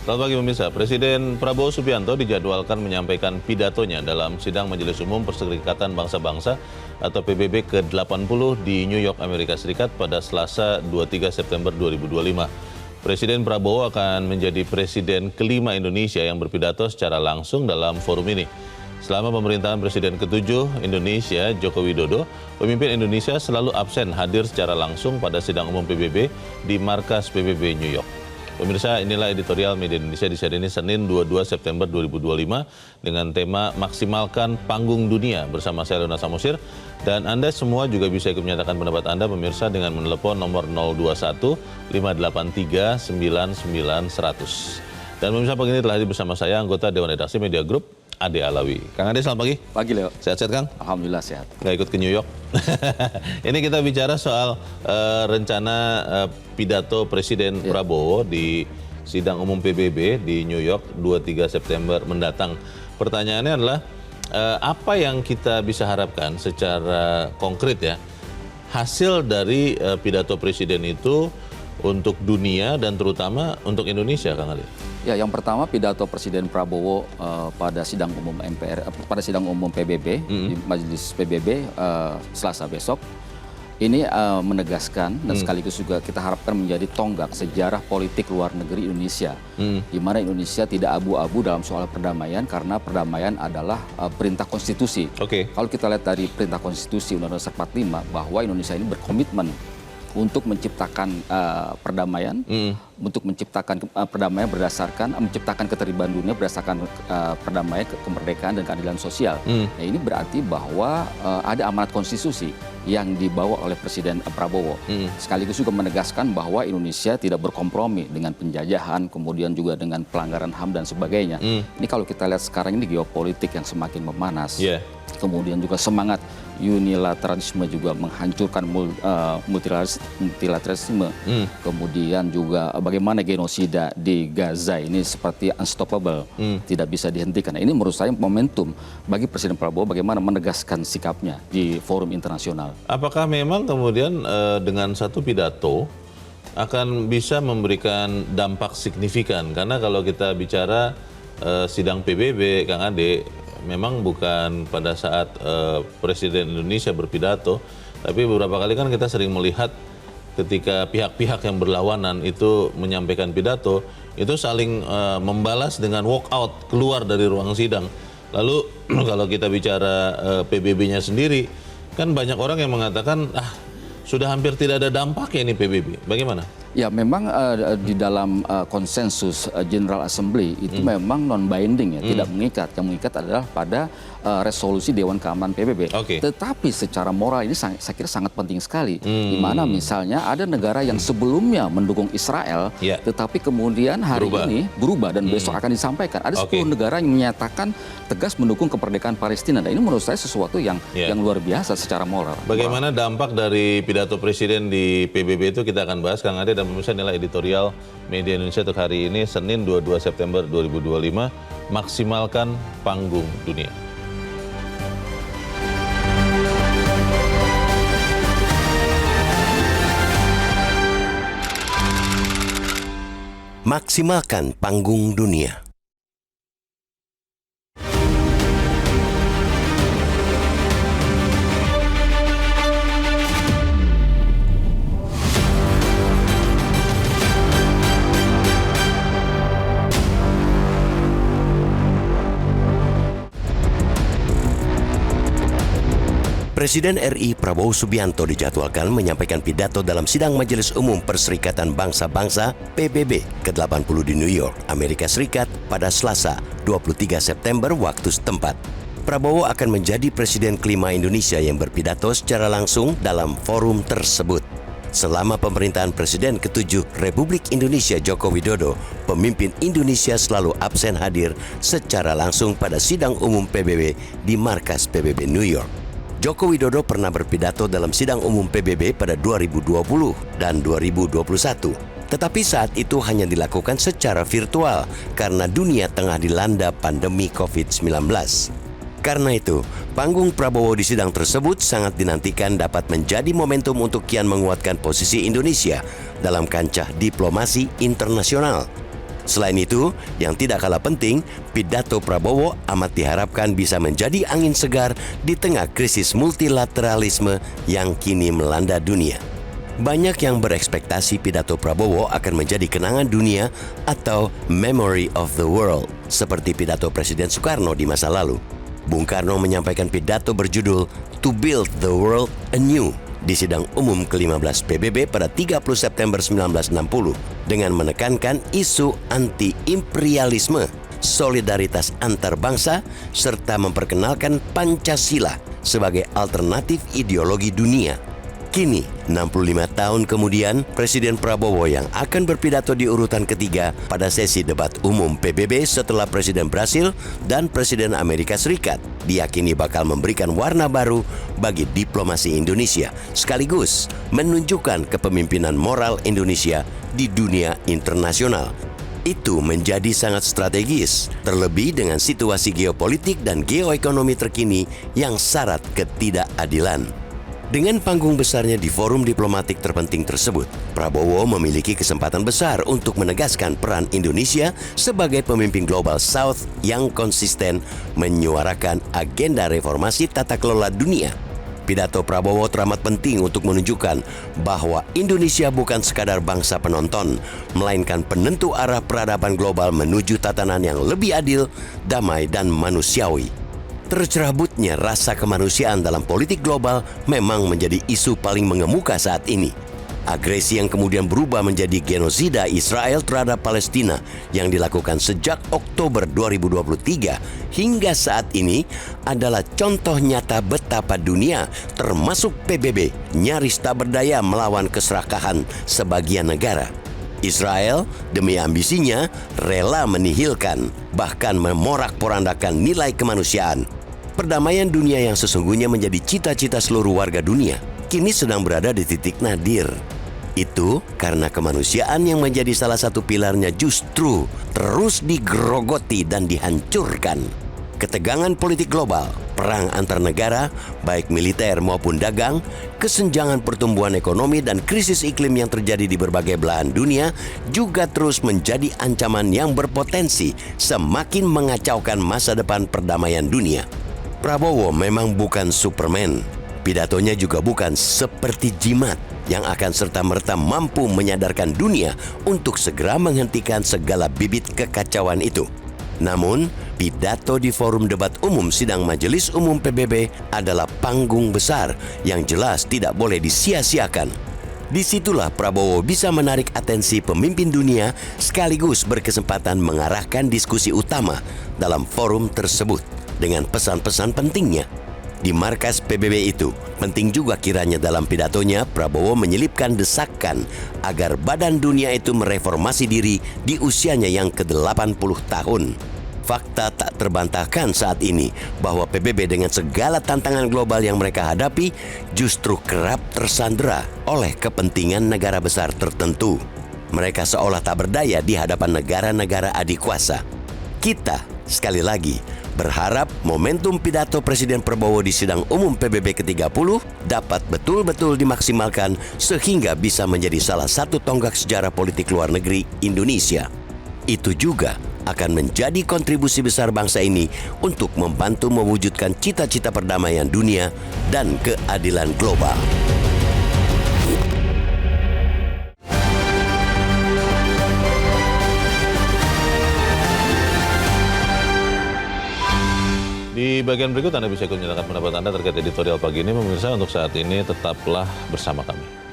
Selamat pagi pemirsa. Presiden Prabowo Subianto dijadwalkan menyampaikan pidatonya dalam sidang Majelis Umum Perserikatan Bangsa-Bangsa atau PBB ke-80 di New York, Amerika Serikat pada Selasa 23 September 2025. Presiden Prabowo akan menjadi presiden kelima Indonesia yang berpidato secara langsung dalam forum ini. Selama pemerintahan Presiden ke-7 Indonesia, Joko Widodo, pemimpin Indonesia selalu absen hadir secara langsung pada sidang umum PBB di markas PBB New York. Pemirsa, inilah editorial Media Indonesia di seri ini Senin 22 September 2025 dengan tema Maksimalkan Panggung Dunia bersama saya Leona Samosir. Dan Anda semua juga bisa ikut menyatakan pendapat Anda pemirsa dengan menelepon nomor 021 583 99 100. Dan pemirsa pagi ini telah hadir bersama saya anggota Dewan Redaksi Media Group, Ade Alawi. Kang Ade, selamat pagi. Pagi, Leo. Sehat-sehat, Kang? Alhamdulillah sehat. Nggak ikut ke New York. Ini kita bicara soal rencana pidato Presiden Prabowo di sidang umum PBB di New York 23 September mendatang. Pertanyaannya adalah apa yang kita bisa harapkan secara konkret ya hasil dari pidato Presiden itu untuk dunia dan terutama untuk Indonesia, Kang Ade? Ya, yang pertama pidato Presiden Prabowo pada sidang umum pada sidang umum PBB di Majelis PBB Selasa besok ini menegaskan dan sekaligus juga kita harapkan menjadi tonggak sejarah politik luar negeri Indonesia, di mana Indonesia tidak abu-abu dalam soal perdamaian karena perdamaian adalah perintah konstitusi. Kalau kita lihat dari perintah konstitusi Undang-Undang Dasar 45 bahwa Indonesia ini berkomitmen untuk menciptakan perdamaian, untuk menciptakan perdamaian menciptakan keterlibatan dunia berdasarkan perdamaian, kemerdekaan dan keadilan sosial. Nah, ini berarti bahwa ada amanat konstitusi yang dibawa oleh Presiden Prabowo. Sekaligus juga menegaskan bahwa Indonesia tidak berkompromi dengan penjajahan, kemudian juga dengan pelanggaran HAM dan sebagainya. Ini kalau kita lihat sekarang ini geopolitik yang semakin memanas. Kemudian juga semangat unilateralisme juga menghancurkan multilateralisme. Kemudian juga bagaimana genosida di Gaza ini seperti unstoppable, tidak bisa dihentikan. Nah, ini menurut saya momentum bagi Presiden Prabowo bagaimana menegaskan sikapnya di forum internasional. Apakah memang kemudian dengan satu pidato akan bisa memberikan dampak signifikan? Karena kalau kita bicara sidang PBB, Kang Ade, memang bukan pada saat Presiden Indonesia berpidato, tapi beberapa kali kan kita sering melihat ketika pihak-pihak yang berlawanan itu menyampaikan pidato, itu saling membalas dengan walk out, keluar dari ruang sidang. Lalu kalau kita bicara PBB-nya sendiri, kan banyak orang yang mengatakan, sudah hampir tidak ada dampaknya ini PBB. Bagaimana? Ya, memang di dalam konsensus General Assembly itu memang non-binding ya, tidak mengikat. Yang mengikat adalah pada resolusi Dewan Keamanan PBB. Tetapi secara moral ini saya kira sangat penting sekali. Di mana misalnya ada negara yang sebelumnya mendukung Israel, tetapi kemudian hari ini berubah dan besok akan disampaikan. Ada 10 negara yang menyatakan tegas mendukung kemerdekaan Palestina. Dan ini menurut saya sesuatu yang luar biasa secara moral. Bagaimana dampak dari pidato Presiden di PBB itu kita akan bahas, Kang Ade, dan pemirsa inilah editorial Media Indonesia untuk hari ini Senin 22 September 2025, Maksimalkan Panggung Dunia. Maksimalkan Panggung Dunia. Presiden RI Prabowo Subianto dijadwalkan menyampaikan pidato dalam sidang Majelis Umum Perserikatan Bangsa-Bangsa PBB ke-80 di New York, Amerika Serikat pada Selasa 23 September waktu setempat. Prabowo akan menjadi presiden kelima Indonesia yang berpidato secara langsung dalam forum tersebut. Selama pemerintahan Presiden ke-7 Republik Indonesia Joko Widodo, pemimpin Indonesia selalu absen hadir secara langsung pada sidang umum PBB di markas PBB New York. Joko Widodo pernah berpidato dalam sidang umum PBB pada 2020 dan 2021. Tetapi saat itu hanya dilakukan secara virtual karena dunia tengah dilanda pandemi COVID-19. Karena itu, panggung Prabowo di sidang tersebut sangat dinantikan dapat menjadi momentum untuk kian menguatkan posisi Indonesia dalam kancah diplomasi internasional. Selain itu, yang tidak kalah penting, pidato Prabowo amat diharapkan bisa menjadi angin segar di tengah krisis multilateralisme yang kini melanda dunia. Banyak yang berekspektasi pidato Prabowo akan menjadi kenangan dunia atau memory of the world, seperti pidato Presiden Soekarno di masa lalu. Bung Karno menyampaikan pidato berjudul To Build the World Anew di sidang umum ke-15 PBB pada 30 September 1960 dengan menekankan isu anti-imperialisme, solidaritas antar bangsa, serta memperkenalkan Pancasila sebagai alternatif ideologi dunia. Kini, 65 tahun kemudian, Presiden Prabowo yang akan berpidato di urutan ketiga pada sesi debat umum PBB setelah Presiden Brasil dan Presiden Amerika Serikat diyakini bakal memberikan warna baru bagi diplomasi Indonesia, sekaligus menunjukkan kepemimpinan moral Indonesia di dunia internasional. Itu menjadi sangat strategis, terlebih dengan situasi geopolitik dan geoekonomi terkini yang syarat ketidakadilan. Dengan panggung besarnya di forum diplomatik terpenting tersebut, Prabowo memiliki kesempatan besar untuk menegaskan peran Indonesia sebagai pemimpin Global South yang konsisten menyuarakan agenda reformasi tata kelola dunia. Pidato Prabowo teramat penting untuk menunjukkan bahwa Indonesia bukan sekadar bangsa penonton, melainkan penentu arah peradaban global menuju tatanan yang lebih adil, damai, dan manusiawi. Tercerabutnya rasa kemanusiaan dalam politik global memang menjadi isu paling mengemuka saat ini. Agresi yang kemudian berubah menjadi genosida Israel terhadap Palestina yang dilakukan sejak Oktober 2023 hingga saat ini adalah contoh nyata betapa dunia, termasuk PBB, nyaris tak berdaya melawan keserakahan sebagian negara. Israel demi ambisinya rela menihilkan, bahkan memorak-porandakan nilai kemanusiaan. Perdamaian dunia yang sesungguhnya menjadi cita-cita seluruh warga dunia, kini sedang berada di titik nadir. Itu karena kemanusiaan yang menjadi salah satu pilarnya justru terus digerogoti dan dihancurkan. Ketegangan politik global, perang antar negara, baik militer maupun dagang, kesenjangan pertumbuhan ekonomi dan krisis iklim yang terjadi di berbagai belahan dunia juga terus menjadi ancaman yang berpotensi semakin mengacaukan masa depan perdamaian dunia. Prabowo memang bukan Superman. Pidatonya juga bukan seperti jimat yang akan serta-merta mampu menyadarkan dunia untuk segera menghentikan segala bibit kekacauan itu. Namun, pidato di forum debat umum sidang Majelis Umum PBB adalah panggung besar yang jelas tidak boleh disia-siakan. Disitulah Prabowo bisa menarik atensi pemimpin dunia sekaligus berkesempatan mengarahkan diskusi utama dalam forum tersebut dengan pesan-pesan pentingnya. Di markas PBB itu, penting juga kiranya dalam pidatonya Prabowo menyelipkan desakan agar badan dunia itu mereformasi diri di usianya yang ke-80 tahun. Fakta tak terbantahkan saat ini bahwa PBB dengan segala tantangan global yang mereka hadapi justru kerap tersandera oleh kepentingan negara besar tertentu. Mereka seolah tak berdaya di hadapan negara-negara adikuasa. Kita, sekali lagi, berharap momentum pidato Presiden Prabowo di sidang umum PBB ke-30 dapat betul-betul dimaksimalkan sehingga bisa menjadi salah satu tonggak sejarah politik luar negeri Indonesia. Itu juga akan menjadi kontribusi besar bangsa ini untuk membantu mewujudkan cita-cita perdamaian dunia dan keadilan global. Di bagian berikut Anda bisa ikut menyatakan pendapat Anda terkait editorial pagi ini. Pemirsa, untuk saat ini tetaplah bersama kami.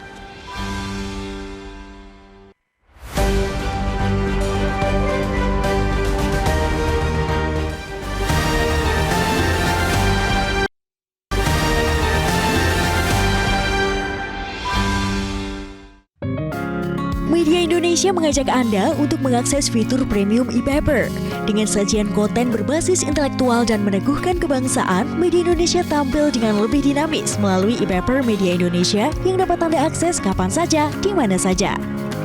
Media Indonesia mengajak Anda untuk mengakses fitur premium e-paper. Dengan sajian konten berbasis intelektual dan meneguhkan kebangsaan, Media Indonesia tampil dengan lebih dinamis melalui e-paper Media Indonesia yang dapat Anda akses kapan saja, di mana saja.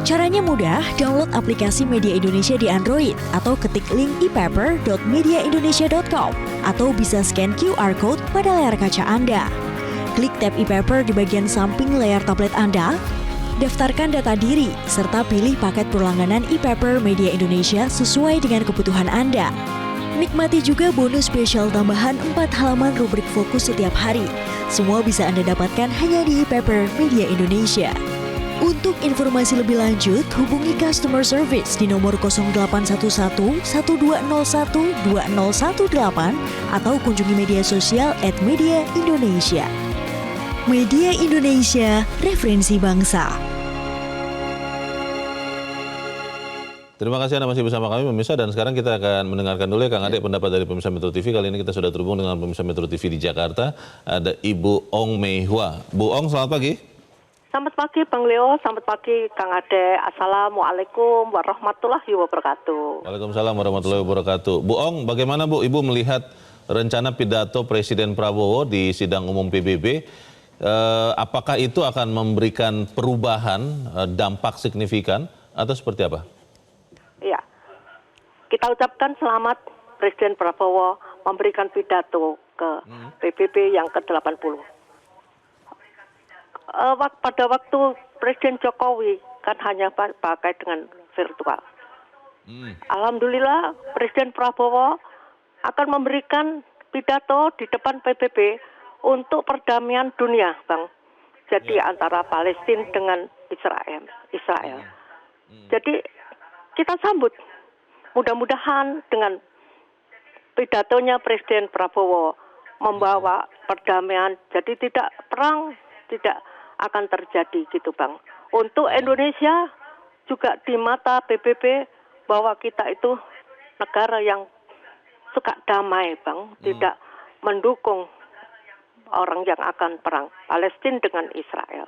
Caranya mudah, download aplikasi Media Indonesia di Android atau ketik link e-paper.mediaindonesia.com atau bisa scan QR Code pada layar kaca Anda. Klik tab e-paper di bagian samping layar tablet Anda. Daftarkan data diri, serta pilih paket berlangganan e-paper Media Indonesia sesuai dengan kebutuhan Anda. Nikmati juga bonus spesial tambahan 4 halaman rubrik fokus setiap hari. Semua bisa Anda dapatkan hanya di e-paper Media Indonesia. Untuk informasi lebih lanjut, hubungi customer service di nomor 0811 1201 2018 atau kunjungi media sosial @Media Indonesia. Media Indonesia, referensi bangsa. Terima kasih Anda masih bersama kami pemirsa, dan sekarang kita akan mendengarkan dulu ya Kang Ade pendapat dari pemirsa Metro TV. Kali ini kita sudah terhubung dengan pemirsa Metro TV di Jakarta, ada Ibu Ong Mei Hua. Bu Ong, selamat pagi. Selamat pagi Bang Leo, selamat pagi Kang Ade. Assalamualaikum warahmatullahi wabarakatuh. Waalaikumsalam warahmatullahi wabarakatuh. Bu Ong, bagaimana Bu Ibu melihat rencana pidato Presiden Prabowo di sidang umum PBB? Apakah itu akan memberikan perubahan, dampak signifikan atau seperti apa? Iya, kita ucapkan selamat Presiden Prabowo memberikan pidato ke PBB yang ke-80. Pada waktu Presiden Jokowi kan hanya pakai dengan virtual. Alhamdulillah Presiden Prabowo akan memberikan pidato di depan PBB untuk perdamaian dunia, Bang. Jadi antara Palestina dengan Israel. Jadi kita sambut. Mudah-mudahan dengan pidatonya Presiden Prabowo membawa perdamaian. Jadi tidak perang tidak akan terjadi gitu, Bang. Untuk Indonesia juga di mata PBB bahwa kita itu negara yang suka damai, Bang. Tidak mendukung orang yang akan perang Palestina dengan Israel.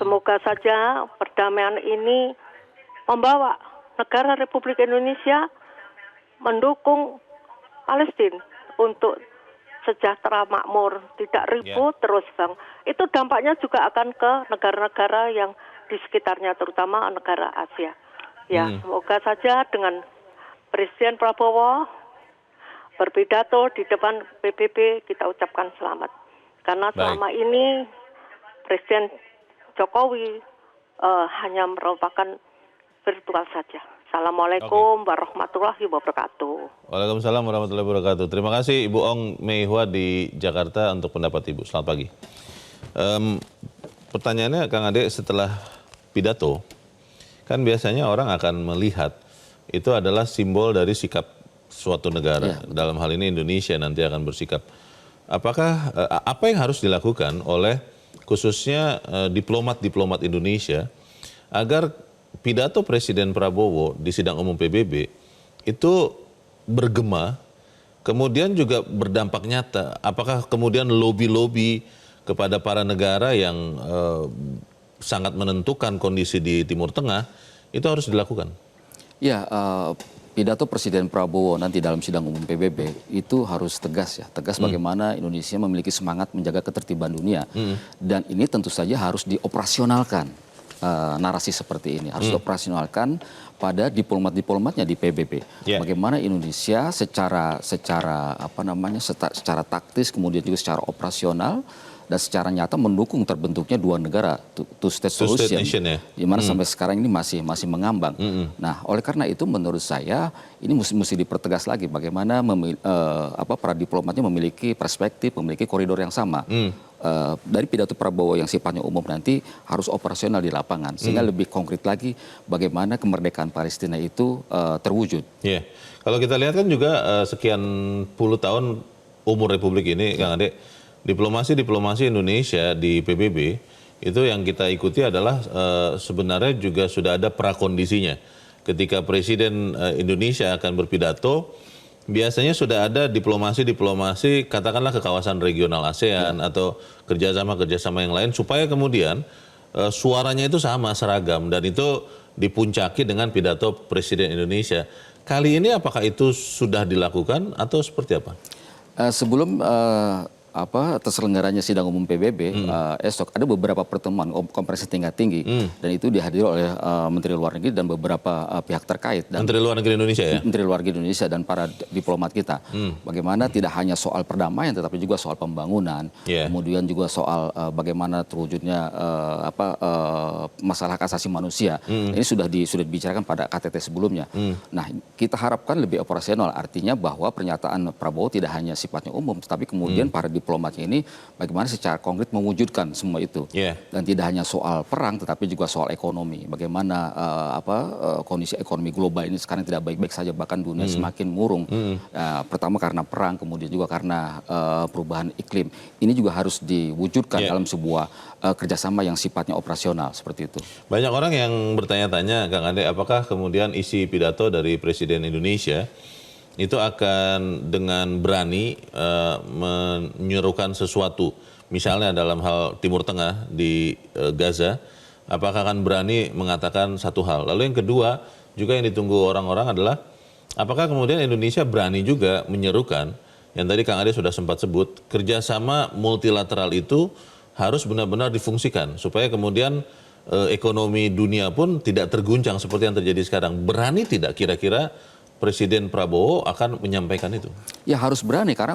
Semoga saja perdamaian ini membawa negara Republik Indonesia mendukung Palestina untuk sejahtera makmur, tidak ribut terus, Bang. Itu dampaknya juga akan ke negara-negara yang di sekitarnya, terutama negara Asia. Ya, semoga saja dengan Presiden Prabowo berpidato di depan PBB kita ucapkan selamat. Karena selama ini Presiden Jokowi hanya merupakan virtual saja. Assalamualaikum warahmatullahi wabarakatuh. Waalaikumsalam warahmatullahi wabarakatuh. Terima kasih Ibu Ong Mei Hua di Jakarta untuk pendapat Ibu. Selamat pagi. Pertanyaannya Kang Ade, setelah pidato, kan biasanya orang akan melihat itu adalah simbol dari sikap suatu negara. Dalam hal ini Indonesia nanti akan bersikap. Apakah apa yang harus dilakukan oleh khususnya diplomat-diplomat Indonesia agar pidato Presiden Prabowo di sidang umum PBB itu bergema, kemudian juga berdampak nyata? Apakah kemudian lobby-lobby kepada para negara yang sangat menentukan kondisi di Timur Tengah itu harus dilakukan? Ya, pidato Presiden Prabowo nanti dalam sidang umum PBB itu harus tegas ya, tegas bagaimana Indonesia memiliki semangat menjaga ketertiban dunia, dan ini tentu saja harus dioperasionalkan. Narasi seperti ini harus dioperasionalkan pada diplomat-diplomatnya di PBB. Bagaimana Indonesia secara taktis, kemudian juga secara operasional dan secara nyata mendukung terbentuknya dua negara, two-state solution, di mana sampai sekarang ini masih mengambang. Nah, oleh karena itu menurut saya ini mesti dipertegas lagi bagaimana para diplomatnya memiliki perspektif, memiliki koridor yang sama. Dari pidato Prabowo yang sifatnya umum nanti harus operasional di lapangan, sehingga lebih konkret lagi bagaimana kemerdekaan Palestina itu terwujud. Kalau kita lihat kan juga sekian puluh tahun umur Republik ini, Kang Ade, diplomasi Indonesia di PBB itu yang kita ikuti adalah sebenarnya juga sudah ada prakondisinya. Ketika Presiden Indonesia akan berpidato, biasanya sudah ada diplomasi katakanlah ke kawasan regional ASEAN atau kerjasama yang lain supaya kemudian suaranya itu sama, seragam, dan itu dipuncaki dengan pidato Presiden Indonesia. Kali ini apakah itu sudah dilakukan atau seperti apa? Sebelum terselenggaranya sidang umum PBB esok ada beberapa pertemuan konferensi tingkat tinggi dan itu dihadiri oleh Menteri Luar Negeri dan beberapa pihak terkait dan Menteri Luar Negeri Indonesia ya? Menteri Luar Negeri Indonesia dan para diplomat kita. Bagaimana tidak hanya soal perdamaian tetapi juga soal pembangunan, kemudian juga soal bagaimana terwujudnya masalah hak asasi manusia. Ini sudah dibicarakan pada KTT sebelumnya. Nah, kita harapkan lebih operasional, artinya bahwa pernyataan Prabowo tidak hanya sifatnya umum tetapi kemudian para diplomatnya ini bagaimana secara konkret mewujudkan semua itu dan tidak hanya soal perang tetapi juga soal ekonomi, bagaimana kondisi ekonomi global ini sekarang tidak baik-baik saja, bahkan dunia semakin murung, pertama karena perang, kemudian juga karena perubahan iklim. Ini juga harus diwujudkan dalam sebuah kerjasama yang sifatnya operasional seperti itu. Banyak orang yang bertanya-tanya, Kang Ade, apakah kemudian isi pidato dari Presiden Indonesia itu akan dengan berani menyerukan sesuatu, misalnya dalam hal Timur Tengah di Gaza, apakah akan berani mengatakan satu hal. Lalu yang kedua juga yang ditunggu orang-orang adalah apakah kemudian Indonesia berani juga menyerukan yang tadi Kang Ade sudah sempat sebut, kerjasama multilateral itu harus benar-benar difungsikan supaya kemudian ekonomi dunia pun tidak terguncang seperti yang terjadi sekarang. Berani tidak kira-kira Presiden Prabowo akan menyampaikan itu? Ya harus berani, karena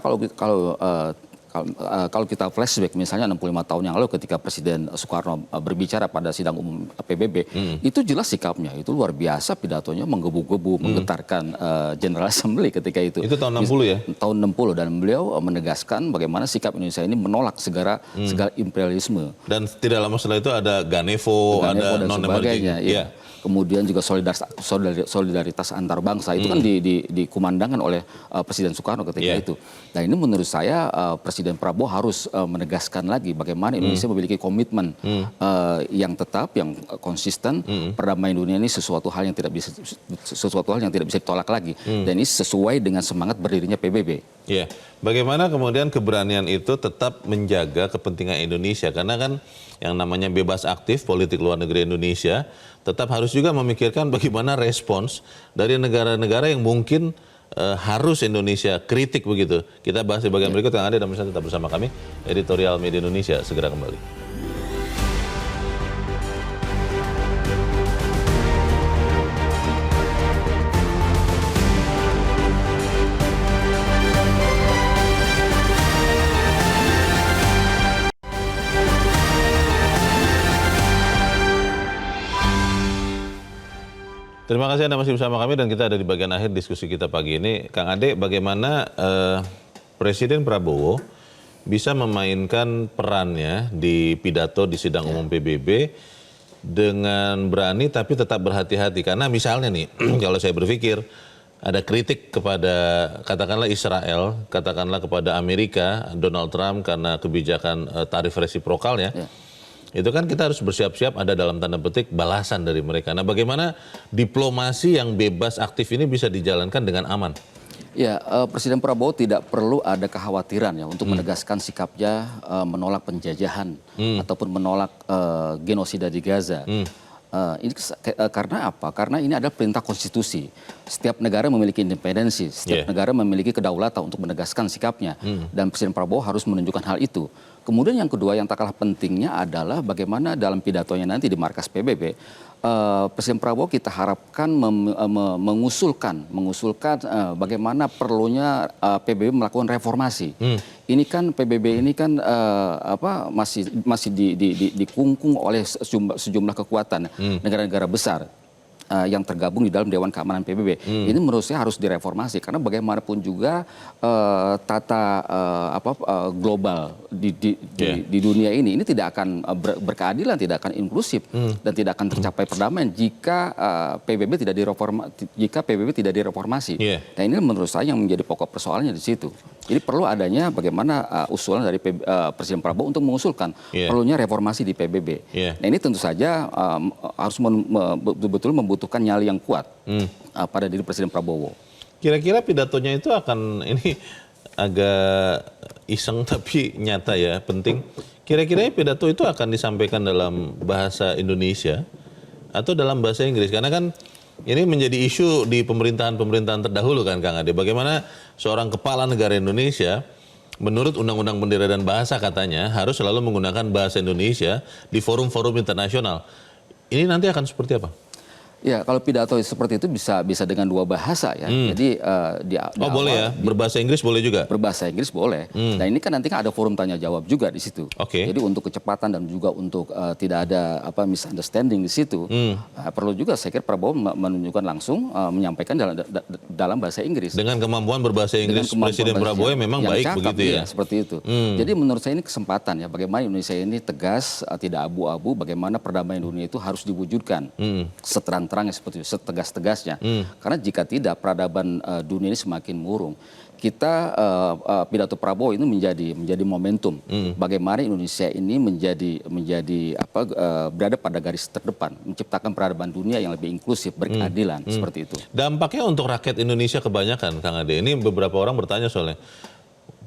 kalau kita flashback misalnya 65 tahun yang lalu ketika Presiden Soekarno berbicara pada sidang umum PBB, itu jelas sikapnya, itu luar biasa, pidatonya menggebu-gebu, menggetarkan General Assembly ketika itu. Itu tahun 60 ya? Tahun 60, dan beliau menegaskan bagaimana sikap Indonesia ini menolak segala imperialisme. Dan tidak lama setelah itu ada Ganevo ada non-emerging. Ya. Kemudian juga solidaritas antar bangsa itu kan dikumandangkan oleh Presiden Soekarno ketika itu. Nah, ini menurut saya Presiden Prabowo harus menegaskan lagi bagaimana Indonesia memiliki komitmen yang tetap, yang konsisten. Perdamaian dunia ini sesuatu hal yang tidak bisa ditolak lagi. Dan ini sesuai dengan semangat berdirinya PBB. Ya, bagaimana kemudian keberanian itu tetap menjaga kepentingan Indonesia, karena kan yang namanya bebas aktif politik luar negeri Indonesia tetap harus juga memikirkan bagaimana respons dari negara-negara yang mungkin harus Indonesia kritik begitu. Kita bahas di bagian berikut. Yang ada dan bisa tetap bersama kami, Editorial Media Indonesia segera kembali. Terima kasih Anda masih bersama kami dan kita ada di bagian akhir diskusi kita pagi ini. Kang Ade, bagaimana Presiden Prabowo bisa memainkan perannya di pidato di sidang umum PBB dengan berani tapi tetap berhati-hati? Karena misalnya nih, kalau saya berpikir ada kritik kepada katakanlah Israel, katakanlah kepada Amerika, Donald Trump karena kebijakan tarif resiprokalnya. Itu kan kita harus bersiap-siap ada dalam tanda petik balasan dari mereka. Nah, bagaimana diplomasi yang bebas aktif ini bisa dijalankan dengan aman? Ya, Presiden Prabowo tidak perlu ada kekhawatiran ya untuk menegaskan sikapnya menolak penjajahan ataupun menolak genosida di Gaza. Ini karena apa? Karena ini adalah perintah konstitusi. Setiap negara memiliki independensi, setiap negara memiliki kedaulatan untuk menegaskan sikapnya. Dan Presiden Prabowo harus menunjukkan hal itu. Kemudian yang kedua yang tak kalah pentingnya adalah bagaimana dalam pidatonya nanti di markas PBB, Presiden Prabowo kita harapkan mengusulkan bagaimana perlunya PBB melakukan reformasi. Ini kan PBB ini kan masih dikungkung oleh sejumlah kekuatan negara-negara besar yang tergabung di dalam Dewan Keamanan PBB. Ini menurut saya harus direformasi karena bagaimanapun juga tata global di dunia ini tidak akan berkeadilan, tidak akan inklusif dan tidak akan tercapai perdamaian jika PBB tidak direformasi. Nah, ini menurut saya yang menjadi pokok persoalannya di situ. Jadi perlu adanya bagaimana usulan dari Presiden Prabowo untuk mengusulkan perlunya reformasi di PBB. Nah, ini tentu saja harus betul-betul membutuhkan nyali yang kuat pada diri Presiden Prabowo. Kira-kira pidatonya itu akan ini agak iseng tapi nyata ya, penting. Kira-kira pidato itu akan disampaikan dalam bahasa Indonesia atau dalam bahasa Inggris? Karena kan ini menjadi isu di pemerintahan terdahulu kan Kang Ade. Bagaimana seorang kepala negara Indonesia menurut Undang-Undang Bendera dan Bahasa katanya harus selalu menggunakan bahasa Indonesia di forum-forum internasional. Ini nanti akan seperti apa? Ya, kalau pidato seperti itu bisa dengan dua bahasa ya. Jadi di awal, boleh ya, berbahasa Inggris boleh juga? berbahasa Inggris boleh. Nah ini kan nanti kan ada forum tanya jawab juga di situ. Oke. Jadi untuk kecepatan dan juga untuk tidak ada misunderstanding di situ, perlu juga saya kira Prabowo menunjukkan langsung menyampaikan dalam bahasa Inggris. Dengan kemampuan berbahasa Inggris Presiden Prabowo memang yang baik cakep, begitu ya? Seperti itu. Jadi menurut saya ini kesempatan ya, bagaimana Indonesia ini tegas, tidak abu-abu, bagaimana perdamaian dunia itu harus diwujudkan seterang-terangnya seperti itu, setegas-tegasnya. Karena jika tidak, peradaban dunia ini semakin murung. Kita pidato Prabowo ini menjadi momentum bagaimana Indonesia ini berada pada garis terdepan, menciptakan peradaban dunia yang lebih inklusif, berkeadilan, seperti itu. Dampaknya untuk rakyat Indonesia kebanyakan, Kang Ade. Ini beberapa orang bertanya soalnya,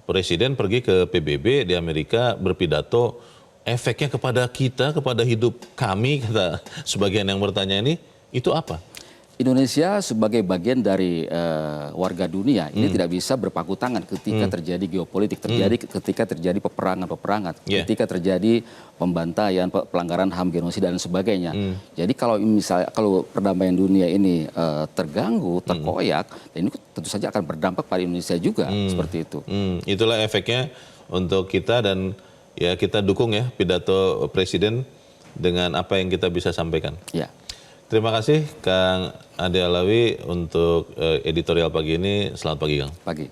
Presiden pergi ke PBB di Amerika berpidato, efeknya kepada kita, kepada hidup kami, kata sebagian yang bertanya ini, itu apa? Indonesia sebagai bagian dari warga dunia ini tidak bisa berpangku tangan ketika terjadi geopolitik, ketika terjadi peperangan, ketika terjadi pembantaian, pelanggaran HAM, genosida dan sebagainya. Jadi kalau perdamaian dunia ini terganggu, terkoyak, ini tentu saja akan berdampak pada Indonesia juga seperti itu. Itulah efeknya untuk kita, dan ya kita dukung ya pidato Presiden dengan apa yang kita bisa sampaikan. Ya. Terima kasih Kang Ade Alawi untuk editorial pagi ini. Selamat pagi Kang. Pagi.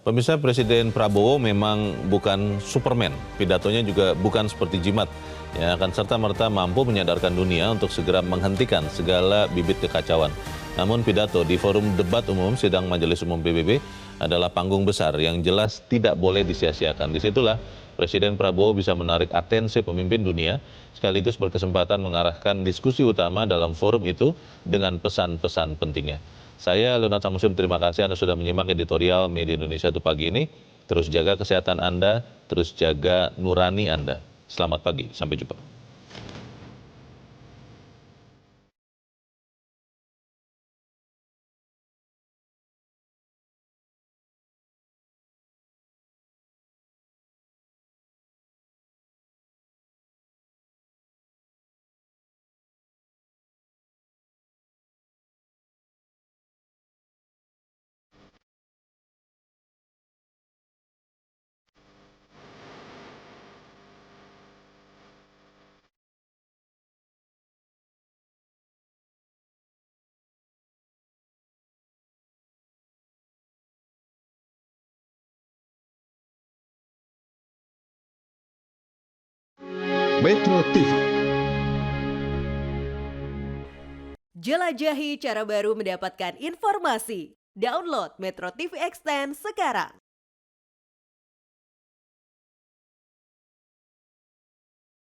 Pemirsa, Presiden Prabowo memang bukan Superman. Pidatonya juga bukan seperti jimat yang akan serta-merta mampu menyadarkan dunia untuk segera menghentikan segala bibit kekacauan. Namun pidato di forum debat umum sidang Majelis Umum PBB adalah panggung besar yang jelas tidak boleh disia-siakan. Disitulah Presiden Prabowo bisa menarik atensi pemimpin dunia sekaligus berkesempatan mengarahkan diskusi utama dalam forum itu dengan pesan-pesan pentingnya. Saya Leonard Samusim, terima kasih Anda sudah menyimak editorial Media Indonesia itu pagi ini. Terus jaga kesehatan Anda, terus jaga nurani Anda. Selamat pagi, sampai jumpa. Metro TV. Jelajahi cara baru mendapatkan informasi. Download Metro TV Extend sekarang.